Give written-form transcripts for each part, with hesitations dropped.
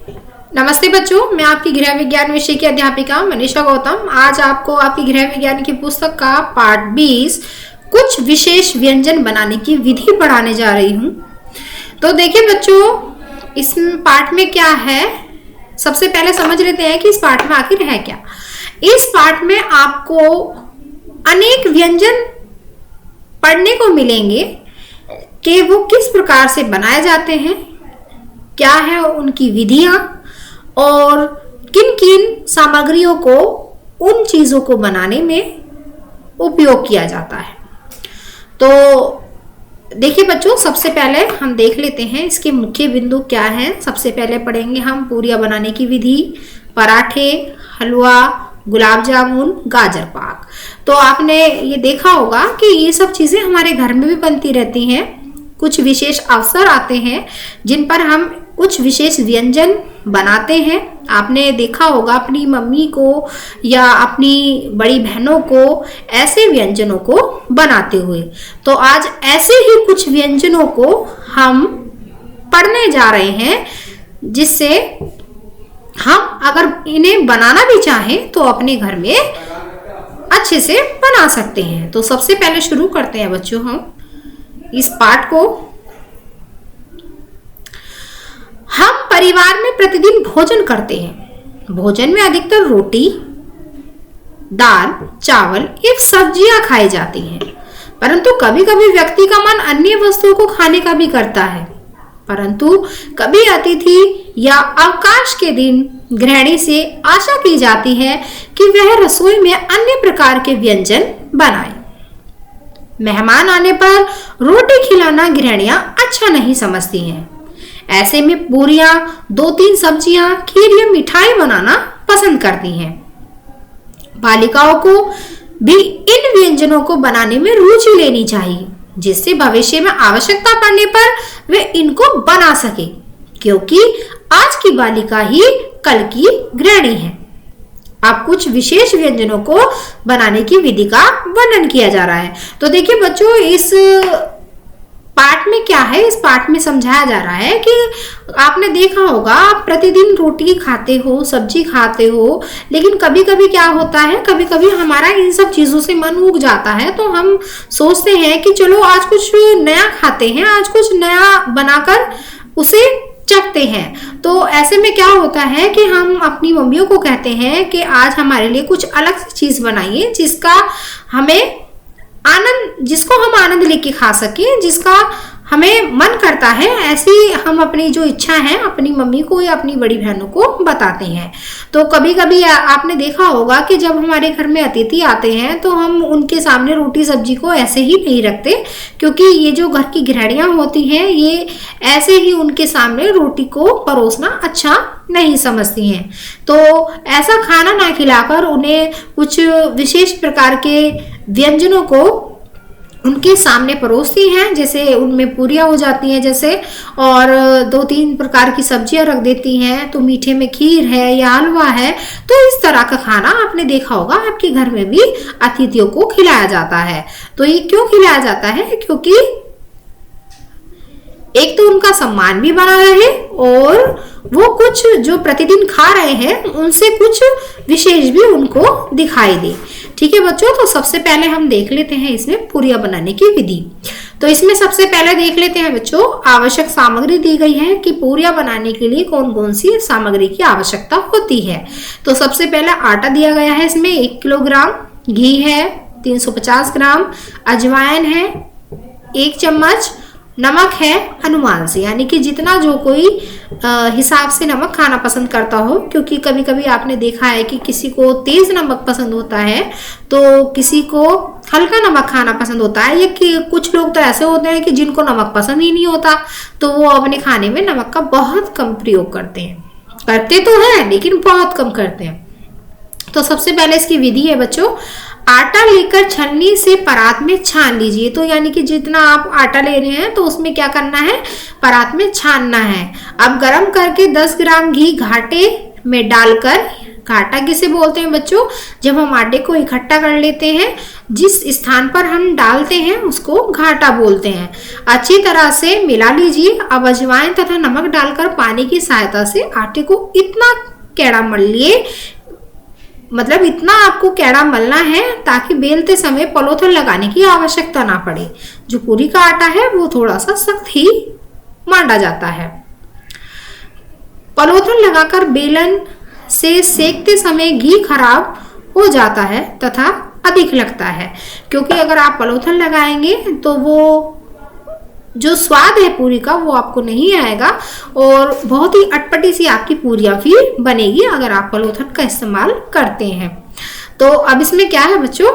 नमस्ते बच्चों, मैं आपकी गृह विज्ञान विषय की अध्यापिका मनीषा गौतम आज आपको आपकी गृह विज्ञान की पुस्तक का पाठ 20 कुछ विशेष व्यंजन बनाने की विधि पढ़ाने जा रही हूँ। तो देखिए बच्चों, इस पाठ में क्या है, सबसे पहले समझ लेते हैं कि इस पाठ में आखिर है क्या। इस पाठ में आपको अनेक व्यंजन पढ़ने को मिलेंगे कि वो किस प्रकार से बनाए जाते हैं, क्या है उनकी विधियां और किन किन सामग्रियों को उन चीजों को बनाने में उपयोग किया जाता है। तो देखिए बच्चों, सबसे पहले हम देख लेते हैं इसके मुख्य बिंदु क्या हैं। सबसे पहले पढ़ेंगे हम पूरियां बनाने की विधि, पराठे, हलवा, गुलाब जामुन, गाजर पाक। तो आपने ये देखा होगा कि ये सब चीजें हमारे घर में भी बनती रहती हैं। कुछ विशेष अवसर आते हैं जिन पर हम कुछ विशेष व्यंजन बनाते हैं। आपने देखा होगा अपनी मम्मी को या अपनी बड़ी बहनों को ऐसे व्यंजनों को बनाते हुए। तो आज ऐसे ही कुछ व्यंजनों को हम पढ़ने जा रहे हैं, जिससे हम अगर इन्हें बनाना भी चाहें तो अपने घर में अच्छे से बना सकते हैं। तो सबसे पहले शुरू करते हैं बच्चों हम इस पाठ को। हम परिवार में प्रतिदिन भोजन करते हैं। भोजन में अधिकतर रोटी, दाल, चावल एवं सब्जियां खाई जाती हैं, परंतु कभी कभी व्यक्ति का मन अन्य वस्तुओं को खाने का भी करता है। परंतु कभी अतिथि या अवकाश के दिन गृहिणी से आशा की जाती है कि वह रसोई में अन्य प्रकार के व्यंजन बनाए। मेहमान आने पर रोटी खिलाना गृहिणियां अच्छा नहीं समझती हैं। ऐसे में पूरियां, 2-3 सब्जियां, खीर या मिठाई बनाना पसंद करती हैं। बालिकाओं को भी इन व्यंजनों को बनाने में रुचि लेनी चाहिए, जिससे भविष्य में आवश्यकता पड़ने पर वे इनको बना सके, क्योंकि आज की बालिका ही कल की गृहिणी है। अब कुछ विशेष व्यंजनों को बनाने की विधि का वर्णन किया जा रहा है। तो देखिए बच्चों, इस पाठ में क्या है, इस पाठ में समझाया जा रहा है कि आपने देखा होगा आप प्रतिदिन रोटी खाते हो, सब्जी खाते हो, लेकिन कभी कभी क्या होता है, कभी कभी हमारा इन सब चीजों से मन उग जाता है। तो हम सोचते हैं कि चलो आज कुछ नया खाते हैं, आज कुछ नया बनाकर उसे चखते हैं। तो ऐसे में क्या होता है कि हम अपनी मम्मियों को कहते हैं कि आज हमारे लिए कुछ अलग सी चीज बनाइए, जिसको हम आनंद लेके खा सके, जिसका हमें मन करता है। ऐसी हम अपनी जो इच्छा है अपनी मम्मी को या अपनी बड़ी बहनों को बताते हैं। तो कभी कभी आपने देखा होगा कि जब हमारे घर में अतिथि आते हैं तो हम उनके सामने रोटी सब्जी को ऐसे ही नहीं रखते, क्योंकि ये जो घर की गृहिणियां होती हैं ये ऐसे ही उनके सामने रोटी को परोसना अच्छा नहीं समझती हैं। तो ऐसा खाना ना खिलाकर उन्हें कुछ विशेष प्रकार के व्यंजनों को उनके सामने परोसती हैं, जैसे उनमें पूरियां हो जाती हैं जैसे, और 2-3 प्रकार की सब्जियां रख देती हैं। तो मीठे में खीर है या हलवा है। तो इस तरह का खाना आपने देखा होगा आपके घर में भी अतिथियों को खिलाया जाता है। तो ये क्यों खिलाया जाता है? क्योंकि एक तो उनका सम्मान भी बना रहे और वो कुछ जो प्रतिदिन खा रहे हैं उनसे कुछ विशेष भी उनको दिखाई दे। ठीक है बच्चों, तो सबसे पहले हम देख लेते हैं इसमें पूरियां बनाने की विधि। तो इसमें सबसे पहले देख लेते हैं बच्चों, आवश्यक सामग्री दी गई है कि पूरियां बनाने के लिए कौन कौन सी सामग्री की आवश्यकता होती है। तो सबसे पहले आटा दिया गया है, इसमें 1 किलोग्राम, घी है 350 ग्राम, अजवाइन है 1 चम्मच, नमक है अनुमान से, यानी कि जितना जो कोई हिसाब से नमक खाना पसंद करता हो। क्योंकि कभी कभी आपने देखा है कि किसी को तेज नमक पसंद होता है तो किसी को हल्का नमक खाना पसंद होता है, या कि कुछ लोग तो ऐसे होते हैं कि जिनको नमक पसंद ही नहीं होता, तो वो अपने खाने में नमक का बहुत कम प्रयोग करते हैं। करते तो हैं लेकिन बहुत कम करते हैं। तो सबसे पहले इसकी विधि है बच्चों, आटा लेकर छन्नी से परात में छान लीजिए। तो यानी कि जितना आप आटा ले रहे हैं तो उसमें क्या करना है, परात में छानना है। अब गरम करके 10 ग्राम घी घाटे में डालकर घाटा किसे बोलते हैं बच्चों? जब हम आटे को इकट्ठा कर लेते हैं, जिस स्थान पर हम डालते हैं उसको घाटा बोलते हैं। अच्छी तरह से मिला लीजिए। अब अजवाइन तथा नमक डालकर पानी की सहायता से आटे को इतना कैड़ा मल लिए, मतलब इतना आपको कैड़ा मलना है ताकि बेलते समय पलोथन लगाने की आवश्यकता ना पड़े। जो पूरी का आटा है वो थोड़ा सा सख्त ही मांडा जाता है। पलोथन लगाकर बेलन से सेकते समय घी खराब हो जाता है तथा अधिक लगता है, क्योंकि अगर आप पलोथन लगाएंगे तो वो जो स्वाद है पूरी का वो आपको नहीं आएगा और बहुत ही अटपटी सी आपकी पूरियां फिर बनेगी अगर आप पलोथन का इस्तेमाल करते हैं। तो अब इसमें क्या है बच्चों,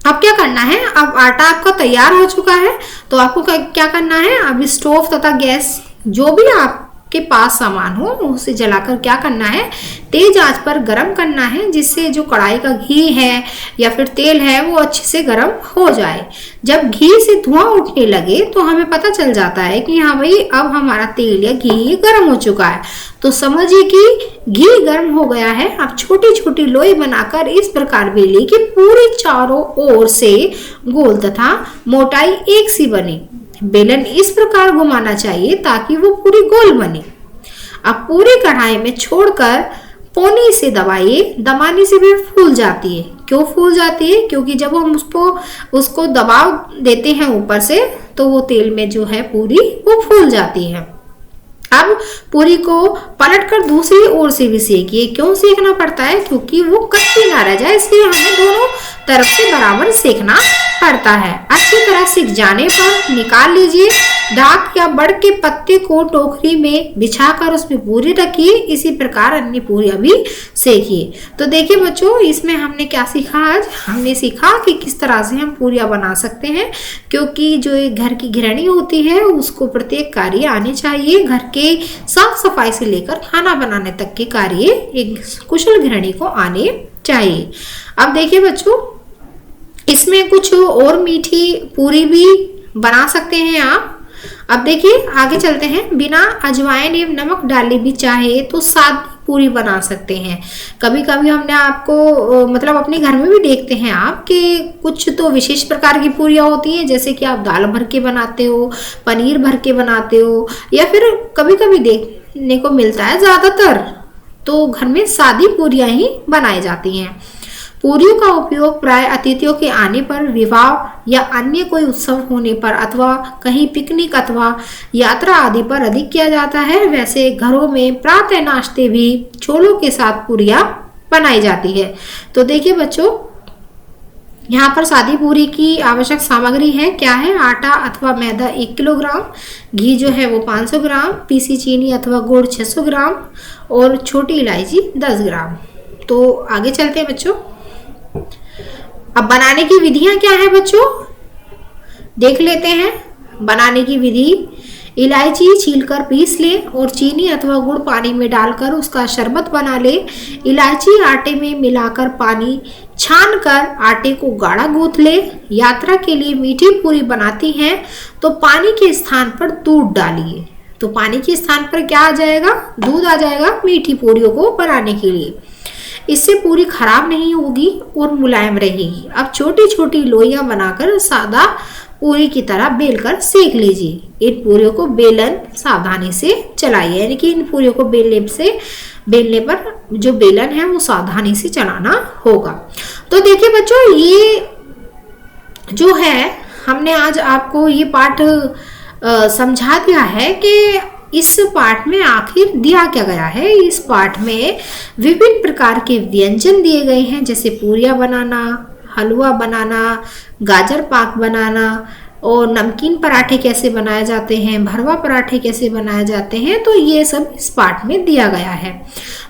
अब क्या करना है, अब आटा आपका तैयार हो चुका है तो आपको क्या करना है, अब स्टोव तथा गैस जो भी आपके पास सामान हो उसे जलाकर क्या करना है, तेज आंच पर गरम करना है, जिससे जो कढ़ाई का घी है या फिर तेल है वो अच्छे से गरम हो जाए। जब घी से धुआं उठने लगे तो हमें पता चल जाता है कि हाँ भाई अब हमारा तेल या घी गर्म हो चुका है। तो समझिए कि घी गर्म हो गया है। अब छोटी छोटी लोई बनाकर इस प्रकार बेलिए कि पूरी चारों ओर से गोल तथा मोटाई एक सी बने। बेलन इस प्रकार घुमाना चाहिए ताकि वो पूरी गोल बने। अब पूरी कढ़ाई में छोड़कर पोनी से दबाइए। दबाने से भी फूल जाती है। क्यों फूल जाती है? क्योंकि जब हम उसको दबाव देते हैं ऊपर से तो वो तेल में जो है पूरी वो फूल जाती है। अब पूरी को पलटकर दूसरी ओर से भी सेकिए। क्यों सेकना पड़ता है? क्योंकि वो कच्ची ना रह जाए, इसलिए हमें दोनों तरफ से बराबर सेकना पड़ता है। अच्छी तरह सिक जाने पर निकाल लीजिए। डाक या बड़ के पत्ते को टोकरी में बिछाकर उसमें पूरी रखिए। इसी प्रकार अन्य पूरियां भी सेकिए। तो देखिए बच्चों, इसमें हमने क्या सीखा आज? हमने सीखा कि किस तरह से हम पूरियां बना सकते हैं, क्योंकि जो एक घर की गृहिणी होती है उसको प्रत्येक कार्य आने चाहिए। घर के साफ सफाई से लेकर खाना बनाने तक के कार्य एक कुशल गृहिणी को आने चाहिए। अब देखिए बच्चों, इसमें कुछ और मीठी पूरी भी बना सकते हैं आप। अब देखिए आगे चलते हैं। बिना अजवाइन एवं नमक डाले भी चाहे तो सादी पूरी बना सकते हैं। कभी कभी हमने आपको मतलब अपने घर में भी देखते हैं आप कि कुछ तो विशेष प्रकार की पूरियां होती हैं, जैसे कि आप दाल भर के बनाते हो, पनीर भर के बनाते हो, या फिर कभी कभी देखने को मिलता है ज्यादातर तो घर में सादी पूरियां ही बनाई जाती हैं। पूरियों का उपयोग प्राय अतिथियों के आने पर, विवाह या अन्य कोई उत्सव होने पर अथवा कहीं पिकनिक अथवा यात्रा आदि पर अधिक किया जाता है। वैसे घरों में प्रातः नाश्ते भी छोलों के साथ पूरियां बनाई जाती है। तो देखिए बच्चों, यहाँ पर सादी पूरी की आवश्यक सामग्री है, क्या है? आटा अथवा मैदा 1 किलोग्राम, घी जो है वो 500 ग्राम, पीसी चीनी अथवा गुड़ 600 ग्राम और छोटी इलायची 10 ग्राम। तो आगे चलते हैं बच्चों। अब बनाने की विधियां क्या है बच्चों, देख लेते हैं। बनाने की विधि: इलायची छीलकर पीस ले और चीनी अथवा गुड़ पानी में डालकर उसका शरबत बना ले। इलायची आटे में मिलाकर पानी छानकर आटे को गाढ़ा गूंथ ले। यात्रा के लिए मीठी पूरी बनाती हैं तो पानी के स्थान पर दूध डालिए। तो पानी के स्थान पर क्या आ जाएगा? दूध आ जाएगा मीठी पूरियों को बनाने के लिए। इससे पूरी खराब नहीं होगी और मुलायम रहेगी। अब छोटी छोटी लोइयां बनाकर सादा पूरी की तरह बेलकर सेक लीजिए। इन पूरियों को बेलन सावधानी से चलाइए, यानी कि इन पूरियों को बेलने पर जो बेलन है वो सावधानी से चलाना होगा। तो देखिए बच्चों, ये जो है हमने आज आपको ये पाठ समझा दिया है कि इस पाठ में आखिर दिया क्या गया है। इस पाठ में विभिन्न प्रकार के व्यंजन दिए गए हैं, जैसे पूरियां बनाना, हलवा बनाना, गाजर पाक बनाना और नमकीन पराठे कैसे बनाए जाते हैं, भरवा पराठे कैसे बनाए जाते हैं। तो ये सब इस पाठ में दिया गया है।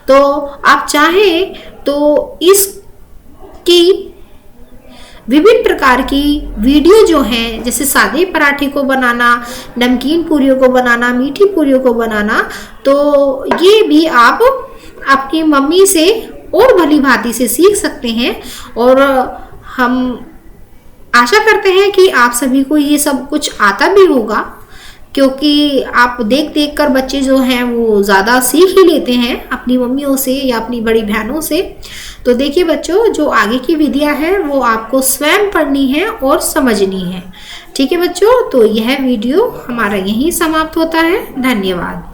तो आप चाहें तो इसकी विभिन्न प्रकार की वीडियो जो हैं, जैसे सादे पराठे को बनाना, नमकीन पूरियों को बनाना, मीठी पूरियों को बनाना, तो ये भी आप आपकी मम्मी से और भली भांति से सीख सकते हैं। और हम आशा करते हैं कि आप सभी को ये सब कुछ आता भी होगा, क्योंकि आप देख देख कर बच्चे जो हैं वो ज़्यादा सीख ही लेते हैं अपनी मम्मियों से या अपनी बड़ी बहनों से। तो देखिए बच्चों, जो आगे की विधियां हैं वो आपको स्वयं पढ़नी है और समझनी है। ठीक है बच्चों, तो यह वीडियो हमारा यहीं समाप्त होता है। धन्यवाद।